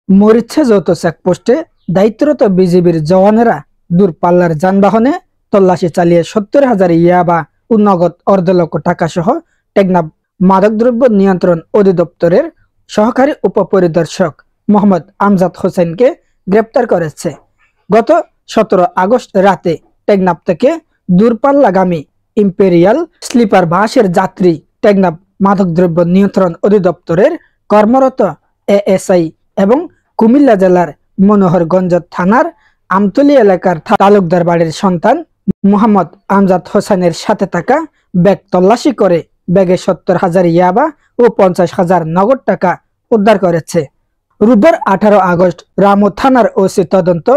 মরিচ্ছা যৌথ চেকপোস্টে দায়িত্বরত বিজিবির জওয়ানেরা দূরপাল্লার যানবাহনে তল্লাশি চালিয়ে 70,000 ইয়াবা ও নগদ অর্ধলক্ষ টাকা সহ টেকনাফ মাদকদ্রব্য নিয়ন্ত্রণ অধিদপ্তরের সহকারী উপপরিদর্শক মোহাম্মদ আমজাদ হোসেনকে গ্রেপ্তার করেছে। গত 17 আগস্ট রাতে টেকনাফ থেকে দূরপাল্লাগামী ইম্পেরিয়াল স্লিপার বাসের যাত্রী টেকনাফ মাদকদ্রব্য নিয়ন্ত্রণ অধিদপ্তরের কর্মরত এএসআই এবং কুমিল্লা জেলার মনোহরগঞ্জ থানার আমতলী এলাকার তালুকদার বাড়ির সন্তান মোহাম্মদ আমজাদ হোসেনের সাথে থাকা ব্যাগ তল্লাশি করে ব্যাগে 70,000 ইয়াবা ও 50,000 নগদ টাকা উদ্ধার করেছে। রোববার 18 আগস্ট রামু থানার ওসি তদন্ত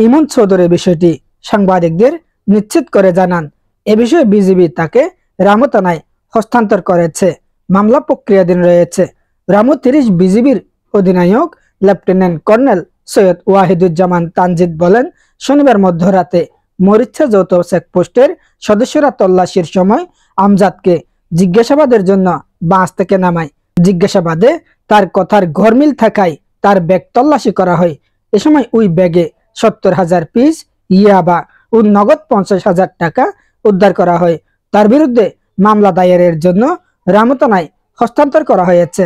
ইমন চৌধুরী বিষয়টি সাংবাদিকদের নিশ্চিত করে জানান, এ বিষয়ে বিজিবি তাকে রামু থানায় হস্তান্তর করেছে। মামলা প্রক্রিয়াধীন রয়েছে। রামু 30 বিজিবির অধিনায়ক লেফটেন্যান্ট কর্নেল সৈয়দ ওয়াহিদুজ্জামান তানজিদ বলেন, শনিবার মধ্যরাতে মরিচ্ছা যৌথ চেকপোস্টের সদস্যরা তল্লাশির সময় আমজাদকে জিজ্ঞাসাবাদের জন্য বাস থেকে নামায়। জিজ্ঞাসাবাদে তার কথার গরমিল থাকায় তার ব্যাগ তল্লাশি করা হয়। এ সময় ওই ব্যাগে 70,000 পিস ইয়াবা ও নগদ 50,000 টাকা উদ্ধার করা হয়। তার বিরুদ্ধে মামলা দায়েরের জন্য রামু থানায় হস্তান্তর করা হয়েছে।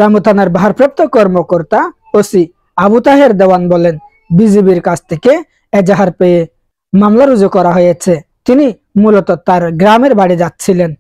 রামু থানার ভারপ্রাপ্ত কর্মকর্তা ওসি আবু তাহের দেওয়ান বলেন, বিজিবির কাছ থেকে এজাহার পেয়ে মামলা রুজু করা হয়েছে। তিনি মূলত তার গ্রামের বাড়ি যাচ্ছিলেন।